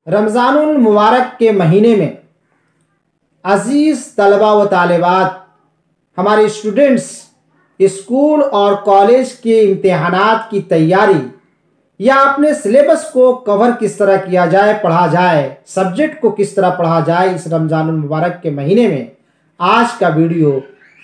रमज़ानुल मुबारक के महीने में अज़ीज़ तलबा व तालिबात, हमारे स्टूडेंट्स स्कूल और कॉलेज के इम्तिहानात की तैयारी या अपने सिलेबस को कवर किस तरह किया जाए, पढ़ा जाए, सब्जेक्ट को किस तरह पढ़ा जाए इस रमज़ानुल मुबारक के महीने में, आज का वीडियो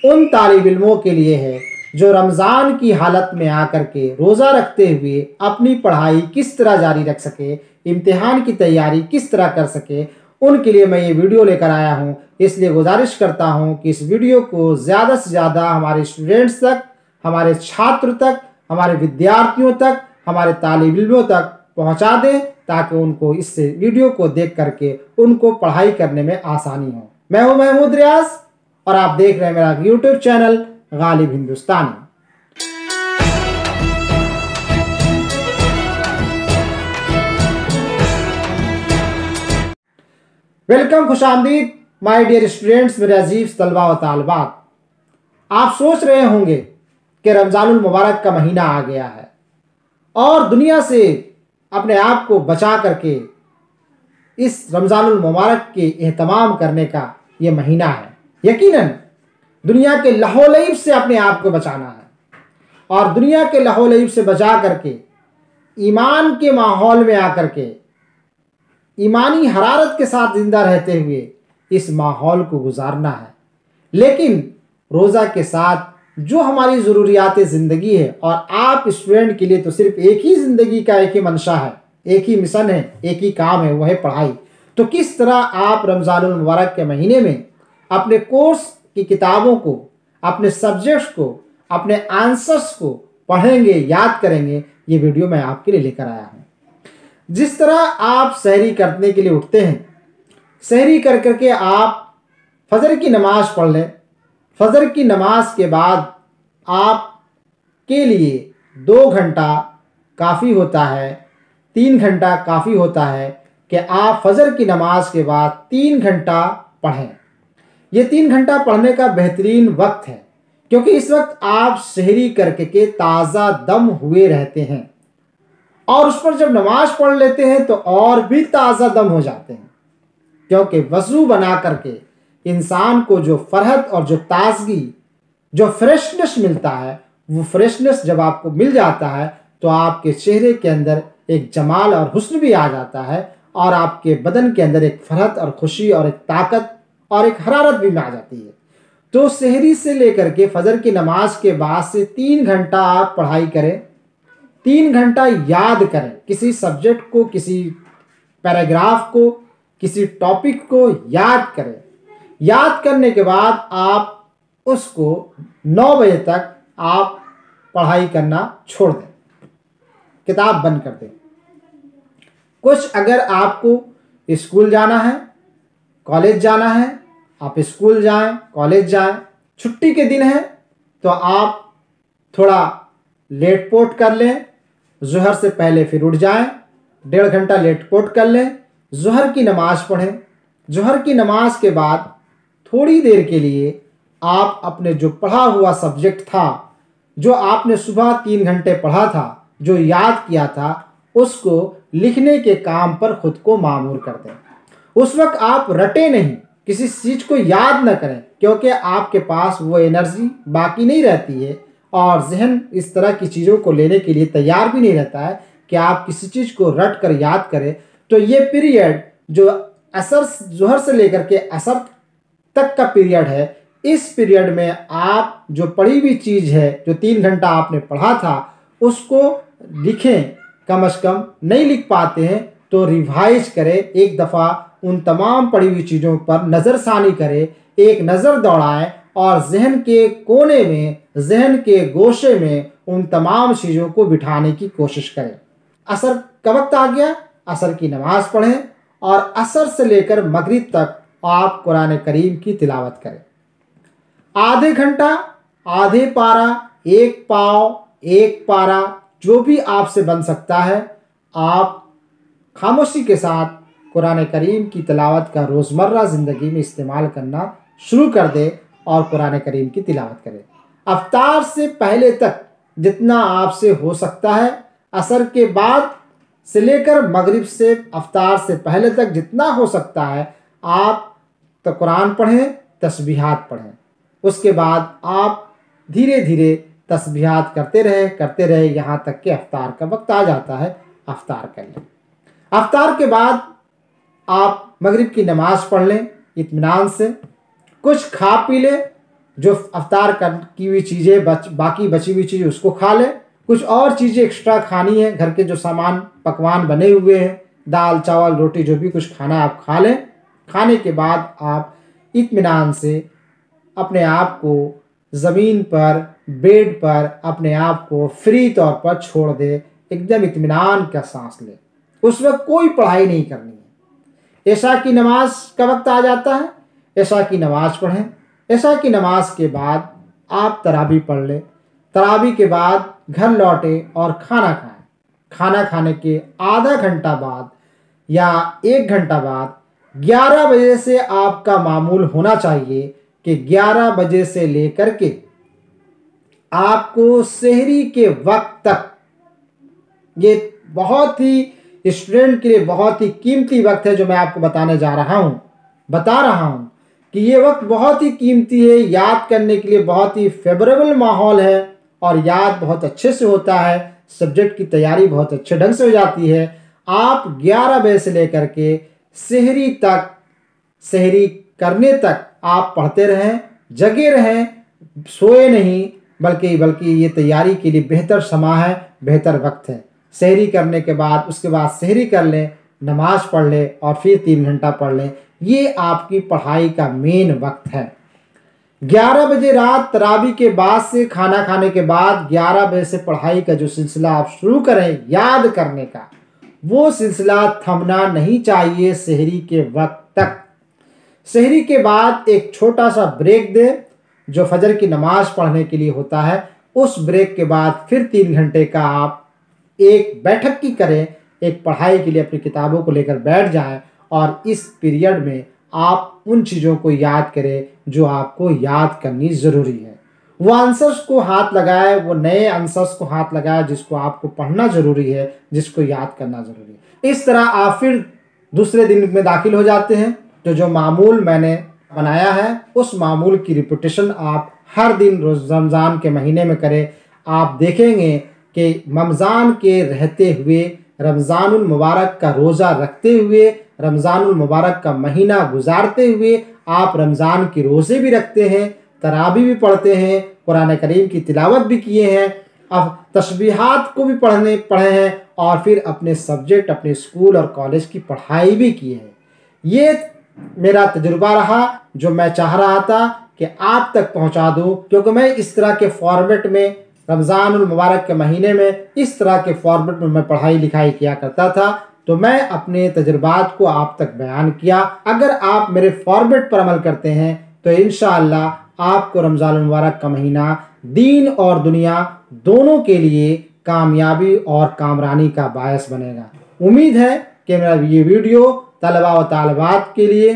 उन तालिब इल्मों के लिए है जो रमज़ान की हालत में आकर के रोज़ा रखते हुए अपनी पढ़ाई किस तरह जारी रख सके, इम्तिहान की तैयारी किस तरह कर सके, उनके लिए मैं ये वीडियो लेकर आया हूँ। इसलिए गुजारिश करता हूँ कि इस वीडियो को ज़्यादा से ज़्यादा हमारे स्टूडेंट्स तक, हमारे छात्र तक, हमारे विद्यार्थियों तक, हमारे तालिब इल्मों तक पहुँचा दें ताकि उनको इस वीडियो को देख करके उनको पढ़ाई करने में आसानी हो। मैं हूँ महमूद रियाज और आप देख रहे हैं मेरा YouTube channel Ghalib Hindustani. Welcome, खुशामदीद माय डियर स्टूडेंट्स, मेरे अजीज तलबा व तालिबात। आप सोच रहे होंगे कि रमज़ानुल मुबारक का महीना आ गया है और दुनिया से अपने आप को बचा करके इस रमज़ानुल मुबारक के एहतमाम करने का ये महीना है। यकीनन दुनिया के लहोलईब से अपने आप को बचाना है और दुनिया के लहोलईब से बचा करके ईमान के माहौल में आकर के ईमानी हरारत के साथ जिंदा रहते हुए इस माहौल को गुजारना है। लेकिन रोज़ा के साथ जो हमारी ज़रूरियात ज़िंदगी है, और आप स्टूडेंट के लिए तो सिर्फ एक ही ज़िंदगी का एक ही मंशा है, एक ही मिशन है, एक ही काम है, वह है पढ़ाई। तो किस तरह आप रमज़ानुल मुबारक के महीने में अपने कोर्स की किताबों को, अपने सब्जेक्ट्स को, अपने आंसर्स को पढ़ेंगे, याद करेंगे, ये वीडियो मैं आपके लिए लेकर आया हूँ। जिस तरह आप सहरी करने के लिए उठते हैं, सहरी कर करके आप फजर की नमाज़ पढ़ लें। फजर की नमाज के बाद आप के लिए 2 घंटा काफ़ी होता है, 3 घंटा काफ़ी होता है कि आप फजर की नमाज के बाद 3 घंटा पढ़ें। ये 3 घंटा पढ़ने का बेहतरीन वक्त है क्योंकि इस वक्त आप सहरी करके के ताज़ा दम हुए रहते हैं और उस पर जब नमाज पढ़ लेते हैं तो और भी ताज़ा दम हो जाते हैं, क्योंकि वज़ू बना करके इंसान को जो फरहत और जो ताजगी, जो फ्रेशनेस मिलता है, वो फ्रेशनेस जब आपको मिल जाता है तो आपके चेहरे के अंदर एक जमाल और हुस्न भी आ जाता है और आपके बदन के अंदर एक फरहत और खुशी और एक ताकत और एक हरारत भी आ जाती है। तो सहरी से लेकर के फजर की नमाज के बाद से 3 घंटा आप पढ़ाई करें, 3 घंटा याद करें किसी सब्जेक्ट को, किसी पैराग्राफ को, किसी टॉपिक को याद करें। याद करने के बाद आप उसको 9 बजे तक आप पढ़ाई करना छोड़ दें, किताब बंद कर दें। कुछ अगर आपको स्कूल जाना है, कॉलेज जाना है, आप स्कूल जाएं, कॉलेज जाएं, छुट्टी के दिन है तो आप थोड़ा लेट पोट कर लें, ज़ोहर से पहले फिर उठ जाएं, 1.5 घंटा लेट पोट कर लें, ज़ोहर की नमाज़ पढ़ें। ज़ोहर की नमाज के बाद थोड़ी देर के लिए आप अपने जो पढ़ा हुआ सब्जेक्ट था, जो आपने सुबह 3 घंटे पढ़ा था, जो याद किया था, उसको लिखने के काम पर खुद को मामूर कर दें। उस वक्त आप रटे नहीं, किसी चीज़ को याद न करें क्योंकि आपके पास वो एनर्जी बाकी नहीं रहती है और जहन इस तरह की चीज़ों को लेने के लिए तैयार भी नहीं रहता है कि आप किसी चीज़ को रट कर याद करें। तो ये पीरियड जो असर, ज़ोहर से लेकर के असर तक का पीरियड है, इस पीरियड में आप जो पढ़ी हुई चीज़ है, जो 3 घंटा आपने पढ़ा था, उसको लिखें। कम से कम नहीं लिख पाते हैं तो रिवाइज करें, एक दफ़ा उन तमाम पढ़ी हुई चीज़ों पर नज़रसानी करें, एक नज़र दौड़ाएं और जहन के कोने में, जहन के गोशे में उन तमाम चीज़ों को बिठाने की कोशिश करें। असर का वक्त आ गया, असर की नमाज़ पढ़ें और असर से लेकर मगरिब तक आप कुरान करीम की तिलावत करें। आधे घंटा, आधे पारा, एक पाव, एक पारा, जो भी आपसे बन सकता है, आप खामोशी के साथ कुरान करीम की तिलावत का रोज़मर्रा ज़िंदगी में इस्तेमाल करना शुरू कर दें और कुरान करीम की तिलावत करें। अफ्तार से पहले तक जितना आपसे हो सकता है, असर के बाद से लेकर मगरिब से अफ्तार से पहले तक जितना हो सकता है आप तो कुरान पढ़ें, तस्बीहात पढ़ें। उसके बाद आप धीरे धीरे तस्बीहात करते रहे यहाँ तक कि अफ्तार का वक्त आ जाता है, अफ्तार कर लें। अफ्तार के बाद आप मगरिब की नमाज़ पढ़ लें इत्मीनान से, कुछ खा पी लें, जो अफ्तार की हुई चीज़ें बाकी बची हुई चीज़ें उसको खा लें। कुछ और चीज़ें एक्स्ट्रा खानी है, घर के जो सामान पकवान बने हुए हैं, दाल चावल रोटी जो भी कुछ खाना आप खा लें। खाने के बाद आप इत्मीनान से अपने आप को ज़मीन पर, बेड पर अपने आप को फ्री तौर पर छोड़ दे, एकदम इत्मीनान का सांस ले। उस वक्त कोई पढ़ाई नहीं करनी है। इशा की नमाज का वक्त आ जाता है, इशा की नमाज पढ़ें। इशा की नमाज के बाद आप तरावी पढ़ लें। तरावी के बाद घर लौटें और खाना खाएं। खाना खाने के आधा घंटा बाद या 1 घंटा बाद 11 बजे से आपका मामूल होना चाहिए कि 11 बजे से लेकर के आपको सहरी के वक्त तक, ये बहुत ही स्टूडेंट के लिए बहुत ही कीमती वक्त है जो मैं आपको बता रहा हूँ कि ये वक्त बहुत ही कीमती है। याद करने के लिए बहुत ही फेवरेबल माहौल है और याद बहुत अच्छे से होता है, सब्जेक्ट की तैयारी बहुत अच्छे ढंग से हो जाती है। आप 11 बजे से लेकर के सहरी तक, सहरी करने तक आप पढ़ते रहें, जगे रहें, सोए नहीं, बल्कि ये तैयारी के लिए बेहतर समय है, बेहतर वक्त है। सहरी करने के बाद उसके बाद सहरी कर लें, नमाज पढ़ लें और फिर 3 घंटा पढ़ लें। ये आपकी पढ़ाई का मेन वक्त है। 11 बजे रात तरावी के बाद से, खाना खाने के बाद 11 बजे से पढ़ाई का जो सिलसिला आप शुरू करें याद करने का, वो सिलसिला थमना नहीं चाहिए सहरी के वक्त तक। सहरी के बाद एक छोटा सा ब्रेक दें जो फजर की नमाज पढ़ने के लिए होता है। उस ब्रेक के बाद फिर 3 घंटे का आप एक बैठक की करें, एक पढ़ाई के लिए अपनी किताबों को लेकर बैठ जाएं और इस पीरियड में आप उन चीज़ों को याद करें जो आपको याद करनी ज़रूरी है। वो आंसर्स को हाथ लगाए, वो नए आंसर्स को हाथ लगाए जिसको आपको पढ़ना ज़रूरी है, जिसको याद करना ज़रूरी है। इस तरह आप फिर दूसरे दिन में दाखिल हो जाते हैं। तो जो मामूल मैंने बनाया है उस मामूल की रिपीटेशन आप हर दिन रोज़ रमज़ान के महीने में करें। आप देखेंगे कि रमज़ान के रहते हुए, रमज़ानुल मुबारक का रोज़ा रखते हुए, रमज़ानुल मुबारक का महीना गुजारते हुए आप रमज़ान के रोज़े भी रखते हैं, तरावी भी पढ़ते हैं, कुरान करीम की तिलावत भी किए हैं, अब तस्बीहात को भी पढ़े हैं और फिर अपने सब्जेक्ट, अपने स्कूल और कॉलेज की पढ़ाई भी की है। ये मेरा तजुर्बा रहा जो मैं चाह रहा था कि आप तक पहुंचा दूं, क्योंकि मैं इस तरह के फॉर्मेट में रमज़ानुल मुबारक के महीने में इस तरह के फॉर्मेट में मैं पढ़ाई लिखाई किया करता था। तो मैं अपने तजुर्बात को आप तक बयान किया। अगर आप मेरे फॉर्मेट पर अमल करते हैं तो इंशाअल्लाह आपको रमज़ानुल मुबारक का महीना दीन और दुनिया दोनों के लिए कामयाबी और कामरानी का बायस बनेगा। उम्मीद है कि मेरा ये वीडियो तलबा व तालिबात के लिए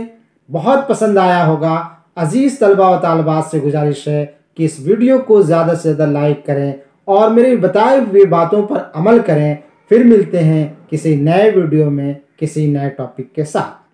बहुत पसंद आया होगा। अजीज़ तलबा व तालिबात से गुजारिश है कि इस वीडियो को ज़्यादा से ज़्यादा लाइक करें और मेरे बताए हुए बातों पर अमल करें। फिर मिलते हैं किसी नए वीडियो में किसी नए टॉपिक के साथ।